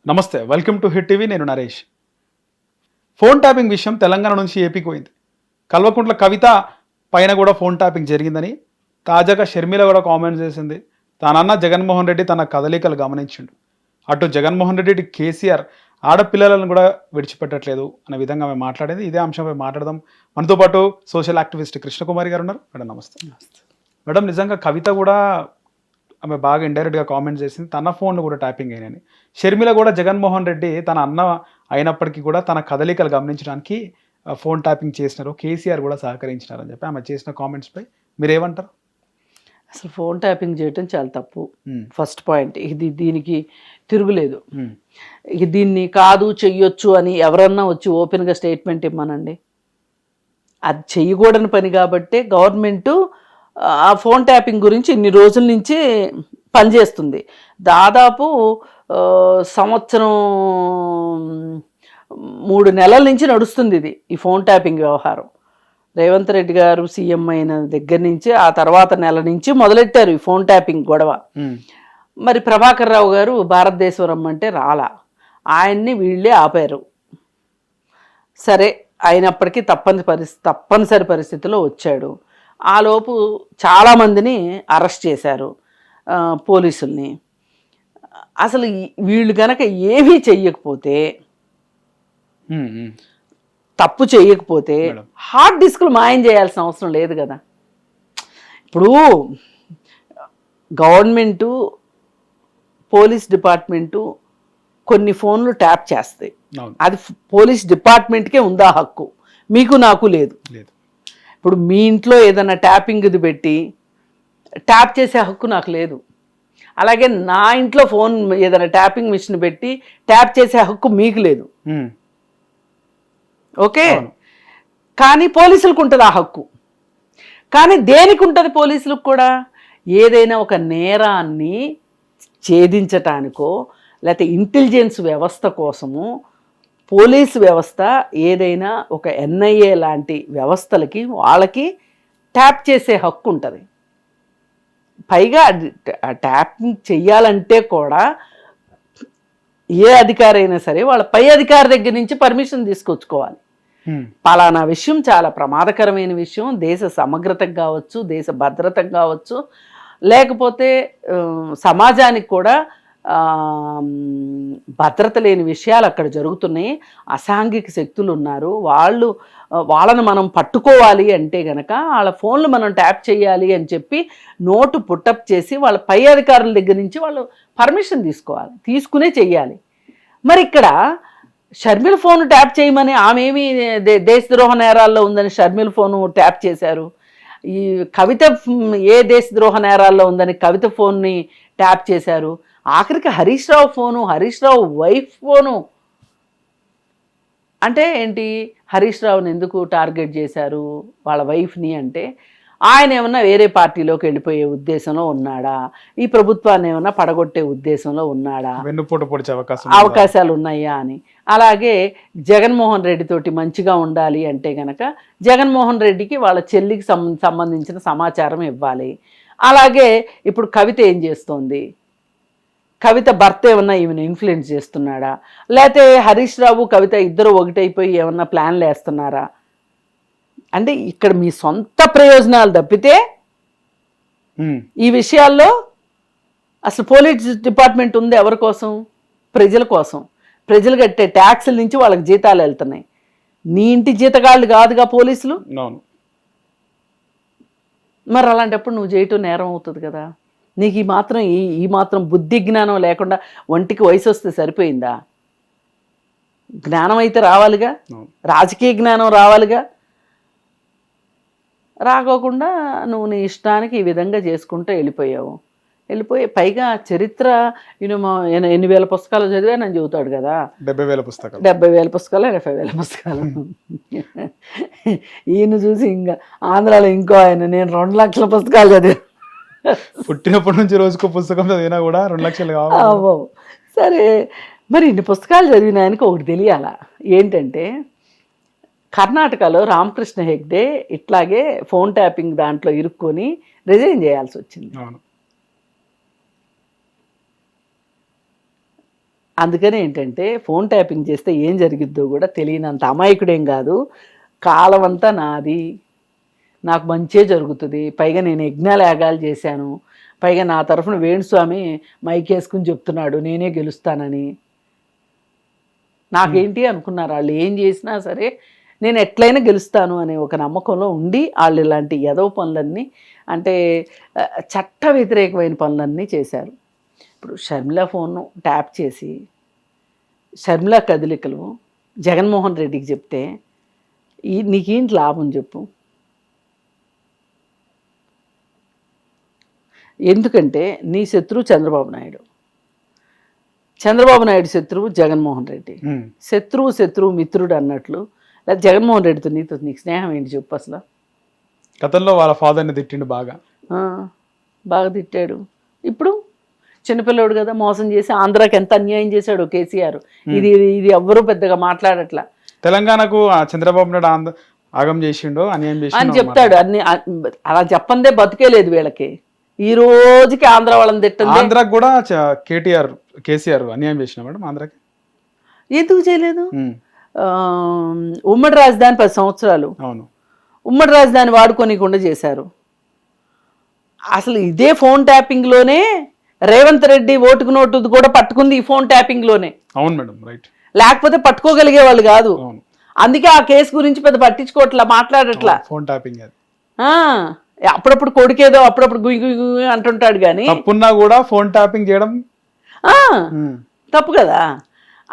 నమస్తే, welcome to hit TV. నేను Naresh. Phone tapping విషయం తెలంగాణ నుంచి ఏపీకి పోయింది. కల్వకుంట్ల కవిత పైన కూడా ఫోన్ ట్యాపింగ్ జరిగిందని తాజాగా షర్మిల కూడా కామెంట్ చేసింది. తానన్న జగన్మోహన్ రెడ్డి తన కదలికలు గమనించిండు. అటు జగన్మోహన్ రెడ్డి కేసీఆర్ ఆడపిల్లలను కూడా విడిచిపెట్టట్లేదు అనే విధంగా ఆమె మాట్లాడేది. ఇదే అంశంపై మాట్లాడదాం. మనతో పాటు సోషల్ యాక్టివిస్ట్ కృష్ణకుమారి గారు ఉన్నారు. మేడం నమస్తే. మేడం, నిజంగా కవిత కూడా ఆమె బాగా ఇండైరెక్ట్గా కామెంట్ చేసింది, తన ఫోన్లు కూడా ట్యాపింగ్ అయినాయని. షర్మిల కూడా జగన్మోహన్ రెడ్డి తన అన్న అయినప్పటికీ కూడా తన కదలికలు గమనించడానికి ఫోన్ ట్యాపింగ్ చేసినారు, కేసీఆర్ కూడా సహకరించినారని చెప్పి ఆమె చేసిన కామెంట్స్పై మీరేమంటారు? అసలు ఫోన్ ట్యాపింగ్ చేయటం చాలా తప్పు. ఫస్ట్ పాయింట్ దీనికి తిరుగులేదు. ఇక దీన్ని కాదు చెయ్యొచ్చు అని ఎవరన్నా వచ్చి ఓపెన్గా స్టేట్మెంట్ ఇమ్మనండి. అది చెయ్యకూడని పని కాబట్టే గవర్నమెంటు ఆ ఫోన్ ట్యాపింగ్ గురించి ఇన్ని రోజుల నుంచి పనిచేస్తుంది. దాదాపు సంవత్సరం 3 నెలల నుంచి నడుస్తుంది ఈ ఫోన్ ట్యాపింగ్ వ్యవహారం. రేవంత్ రెడ్డి గారు సీఎం అయిన దగ్గర నుంచి ఆ తర్వాత నెల నుంచి మొదలెట్టారు ఈ ఫోన్ ట్యాపింగ్ గొడవ. మరి ప్రభాకర్ రావు గారు భారతదేశం రమ్మంటే రాలా, ఆయన్ని వీళ్ళే ఆపారు. సరే, అయినప్పటికీ తప్పనిసరి పరిస్థితిలో వచ్చాడు. ఆలోపు చాలామందిని అరెస్ట్ చేశారు పోలీసుల్ని. అసలు వీళ్ళు కనుక ఏమీ చెయ్యకపోతే, తప్పు చేయకపోతే హార్డ్ డిస్క్లు మాయం చేయాల్సిన అవసరం లేదు కదా. ఇప్పుడు గవర్నమెంటు, పోలీస్ డిపార్ట్మెంటు కొన్ని ఫోన్లు ట్యాప్ చేస్తాయి. అది పోలీస్ డిపార్ట్మెంట్కే ఉందా హక్కు, మీకు నాకు లేదు. ఇప్పుడు మీ ఇంట్లో ఏదైనా ట్యాపింగ్ది పెట్టి ట్యాప్ చేసే హక్కు నాకు లేదు. అలాగే నా ఇంట్లో ఫోన్ ఏదైనా ట్యాపింగ్ మిషన్ పెట్టి ట్యాప్ చేసే హక్కు మీకు లేదు. ఓకే, కానీ పోలీసులకు ఉంటుంది ఆ హక్కు. కానీ దేనికి ఉంటుంది పోలీసులకు కూడా? ఏదైనా ఒక నేరాన్ని ఛేదించటానికో లేకపోతే ఇంటెలిజెన్స్ వ్యవస్థ కోసము పోలీసు వ్యవస్థ ఏదైనా ఒక ఎన్ఐఏ లాంటి వ్యవస్థలకి వాళ్ళకి ట్యాప్ చేసే హక్కు ఉంటుంది. పైగా ట్యాపింగ్ చెయ్యాలంటే కూడా ఏ అధికారి అయినా సరే వాళ్ళ పై అధికారి దగ్గర నుంచి పర్మిషన్ తీసుకొచ్చుకోవాలి. పలానా విషయం చాలా ప్రమాదకరమైన విషయం, దేశ సమగ్రతకు కావచ్చు, దేశ భద్రతకు కావచ్చు, లేకపోతే సమాజానికి కూడా భద్రత లేని విషయాలు అక్కడ జరుగుతున్నాయి, అసాంఘిక శక్తులు ఉన్నారు, వాళ్ళను మనం పట్టుకోవాలి అంటే గనక వాళ్ళ ఫోన్లు మనం ట్యాప్ చేయాలి అని చెప్పి నోటు పుట్టప్ చేసి వాళ్ళ పై అధికారుల దగ్గర నుంచి వాళ్ళు పర్మిషన్ తీసుకోవాలి, తీసుకునే చెయ్యాలి. మరి ఇక్కడ షర్మిల ఫోన్ ట్యాప్ చేయమని ఆమె ఏమి దేశద్రోహ నేరాల్లో ఉందని షర్మిల ఫోను ట్యాప్ చేశారు. ఈ కవిత ఏ దేశద్రోహ నేరాల్లో ఉందని కవిత ఫోన్ని ట్యాప్ చేశారు. ఆఖరికి Harish Rao phone, Harish Rao wife phone. అంటే ఏంటి, హరీష్ రావుని ఎందుకు టార్గెట్ చేశారు వాళ్ళ వైఫ్ని అంటే, ఆయన ఏమన్నా వేరే పార్టీలోకి వెళ్ళిపోయే ఉద్దేశంలో ఉన్నాడా, ఈ ప్రభుత్వాన్ని ఏమన్నా పడగొట్టే ఉద్దేశంలో ఉన్నాడా, వెన్నుపోటు పొడిచే అవకాశాలు ఉన్నాయా అని. అలాగే జగన్మోహన్ రెడ్డి తోటి మంచిగా ఉండాలి అంటే గనక జగన్మోహన్ రెడ్డికి వాళ్ళ చెల్లికి సంబంధించిన సమాచారం ఇవ్వాలి. అలాగే ఇప్పుడు కవిత ఏం చేస్తోంది, కవిత భర్త ఏమన్నా ఈమెను ఇన్ఫ్లుయెన్స్ చేస్తున్నాడా, లేకపోతే హరీష్ రావు కవిత ఇద్దరు ఒకటైపోయి ఏమన్నా ప్లాన్లు వేస్తున్నారా అంటే ఇక్కడ మీ సొంత ప్రయోజనాలు తప్పితే ఈ విషయాల్లో అసలు పోలీస్ డిపార్ట్మెంట్ ఉంది ఎవరి కోసం? ప్రజల కోసం. ప్రజలు కట్టే ట్యాక్సుల నుంచి వాళ్ళకి జీతాలు వెళ్తున్నాయి. నీ ఇంటి జీతగాళ్ళు కాదుగా పోలీసులు. మరి అలాంటప్పుడు నువ్వు చేయటం నేరం అవుతుంది కదా. నీకు ఈ మాత్రం బుద్ధి జ్ఞానం లేకుండా ఒంటికి వయసు వస్తే సరిపోయిందా? జ్ఞానం అయితే రావాలిగా, రాజకీయ జ్ఞానం రావాలిగా. రాకోకుండా నువ్వు నీ ఇష్టానికి ఈ విధంగా చేసుకుంటూ వెళ్ళిపోయి పైగా చరిత్ర ఎన్ని వేల పుస్తకాలు చదివా నన్ను చెబుతాడు కదా. 70,000 పుస్తకాలు, 70,000 పుస్తకాలు, 80,000 పుస్తకాలు. ఈయన చూసి ఇంకా ఆంధ్రాలో ఇంకో ఆయన, నేను 2 లక్షల పుస్తకాలు చదివా. పుట్టినప్పటి నుంచి రోజుకో పుస్తకం చదివినా కూడా 2 లక్షలు కావాలి. సరే, మరి ఇన్ని పుస్తకాలు చదివిన ఆయనకి ఒకటి తెలియాలా, ఏంటంటే కర్ణాటకలో రామకృష్ణ హెగ్డే ఇట్లాగే ఫోన్ ట్యాపింగ్ దాంట్లో ఇరుక్కొని రిజైన్ చేయాల్సి వచ్చింది. అందుకని ఏంటంటే ఫోన్ ట్యాపింగ్ చేస్తే ఏం జరిగిద్దో కూడా తెలియనంత అమాయకుడేం కాదు. కాలం అంతా నాది, నాకు మంచే జరుగుతుంది, పైగా నేను యజ్ఞాలు యాగాలు చేశాను, పైగా నా తరఫున వేణుస్వామి మైక్ వేసుకుని చెప్తున్నాడు నేనే గెలుస్తానని. నాకేంటి అనుకున్నారు వాళ్ళు, ఏం చేసినా సరే నేను ఎట్లయినా గెలుస్తాను అనే ఒక నమ్మకంలో ఉండి వాళ్ళు ఇలాంటి ఎదవ పనులన్నీ, అంటే చట్ట వ్యతిరేకమైన పనులన్నీ చేశారు. ఇప్పుడు షర్మిల ఫోన్ను ట్యాప్ చేసి షర్మిల కదలికలు జగన్మోహన్ రెడ్డికి చెప్తే నీకేంటి లాభం చెప్పు? ఎందుకంటే నీ శత్రువు చంద్రబాబు నాయుడు, చంద్రబాబు నాయుడు శత్రువు జగన్మోహన్ రెడ్డి. శత్రువు మిత్రుడు అన్నట్లు, లేదా జగన్మోహన్ రెడ్డితో నీకు స్నేహం ఏంటి చెప్పు అసలు? గతంలో వాళ్ళ ఫాదర్ని తిట్టిండు, బాగా తిట్టాడు. ఇప్పుడు చిన్నపిల్లడు కదా, మోసం చేసి ఆంధ్రాకి ఎంత అన్యాయం చేశాడు కేసీఆర్. ఇది ఎవ్వరూ పెద్దగా మాట్లాడట్లా. తెలంగాణకు చంద్రబాబు నాయుడు ఆగం చేసిండో అన్యాయం చేసిండో అని చెప్తాడు. అన్ని అలా చెప్పందే బతికే లేదు వీళ్ళకి. ఈ రోజుకి ఆంధ్ర వాళ్ళని తిట్టండి. ఆంధ్రాకి కూడా కేసీఆర్ అన్యాయం చేసిన మేడం. ఆంధ్రాకి ఎందుకు చేయలేదు? ఉమ్మడి రాజధాని 10 సంవత్సరాలు, అవును, ఉమ్మడి రాజధాని వాడుకోనికుండా చేశారు. అసలు ఇదే ఫోన్ ట్యాపింగ్ లోనే రేవంత్ రెడ్డి ఓటుకు నోటు కూడా పట్టుకుంది ఈ ఫోన్ ట్యాపింగ్ లోనే. అవును మేడం, రైట్. లేకపోతే పట్టుకోగలిగే వాళ్ళు కాదు. అందుకే ఆ కేసు గురించి పెద్ద పట్టించుకోవట్లా, మాట్లాడట్లా. ఫోన్ ట్యాపింగ్ అప్పుడప్పుడు కొడుకేదో అప్పుడప్పుడు గుయ్ గుయ్ గుయ్ అంటుంటాడు కానీ తప్పున్నా కూడా ఫోన్ ట్యాపింగ్ చేయడం తప్పు కదా.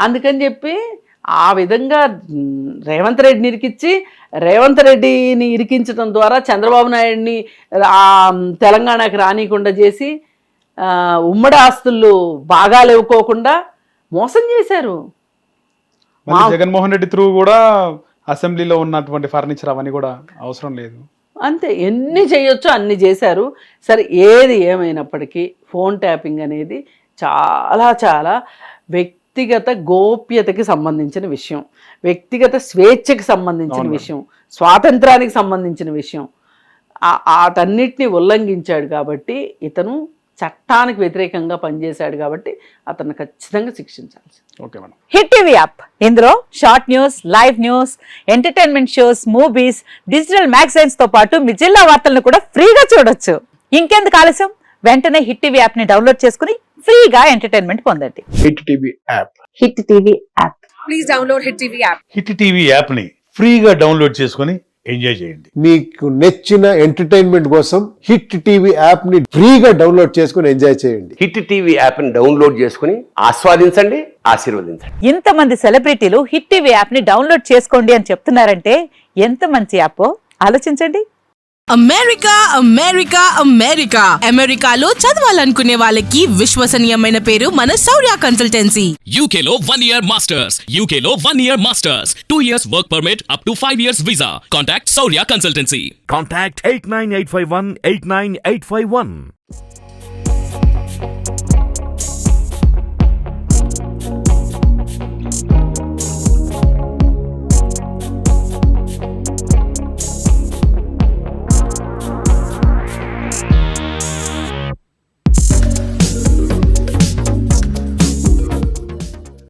అందుకని చెప్పి ఆ విధంగా రేవంత్ రెడ్డిని ఇరికించి, రేవంత్ రెడ్డిని ఇరికించడం ద్వారా చంద్రబాబు నాయుడిని తెలంగాణకి రానియకుండా చేసి ఉమ్మడి ఆస్తులు బాగాలు ఇవ్వకోకుండా మోసం చేశారు. జగన్మోహన్ రెడ్డి త్రూ కూడా అసెంబ్లీలో ఉన్నటువంటి ఫర్నిచర్ అవన్నీ కూడా అవసరం లేదు. అంతే, ఎన్ని చేయొచ్చో అన్ని చేశారు. సరే, ఏది ఏమైనప్పటికీ ఫోన్ ట్యాపింగ్ అనేది చాలా చాలా వ్యక్తిగత గోప్యతకి సంబంధించిన విషయం, వ్యక్తిగత స్వేచ్ఛకి సంబంధించిన విషయం, స్వాతంత్రానికి సంబంధించిన విషయం. వాటన్నిటిని ఉల్లంఘించాడు కాబట్టి, ఇతను చట్టానికి వ్యతిరేకంగా పనిచేశాడు కాబట్టి అతన్ని ఖచ్చితంగా శిక్షించాల్సి. Okay madam. Hit TV app, ఇందులో short news, live news, entertainment shows, movies, digital magazines తో పాటు మీ జిల్లా వార్తలను కూడా ఫ్రీగా చూడొచ్చు. ఇంకెందుకు ఆలస్యం, వెంటనే హిట్ టీవీ యాప్ ని డౌన్లోడ్ చేసుకుని ఫ్రీగా ఎంటర్టైన్మెంట్ పొందండి. Hit TV app, hit TV app, please download hit TV app. Hit TV app ని ఫ్రీగా డౌన్లోడ్ చేసుకుని ఎంజాయ్ చేయండి. మీకు నచ్చిన ఎంటర్టైన్మెంట్ కోసం హిట్ టీవీ యాప్ ని ఫ్రీగా డౌన్లోడ్ చేసుకుని ఎంజాయ్ చేయండి. హిట్ టీవీ యాప్ ని డౌన్లోడ్ చేసుకుని ఆస్వాదించండి, ఆశీర్వదించండి. ఇంతమంది సెలబ్రిటీలు హిట్ టీవీ యాప్ ని డౌన్లోడ్ చేసుకోండి అని చెప్తున్నారంటే ఎంత మంచి యాప్ ఆలోచించండి. అమెరికా అమెరికాలో చదవాలనుకునే వాళ్ళకి విశ్వసనీయమైన పేరు మన శౌర్య కన్సల్టెన్సీ. UK లో 1 year masters, UK లో 1 year masters, 2 years work permit up to 5 years visa. Contact Saurya Consultancy. Contact 89851 89851.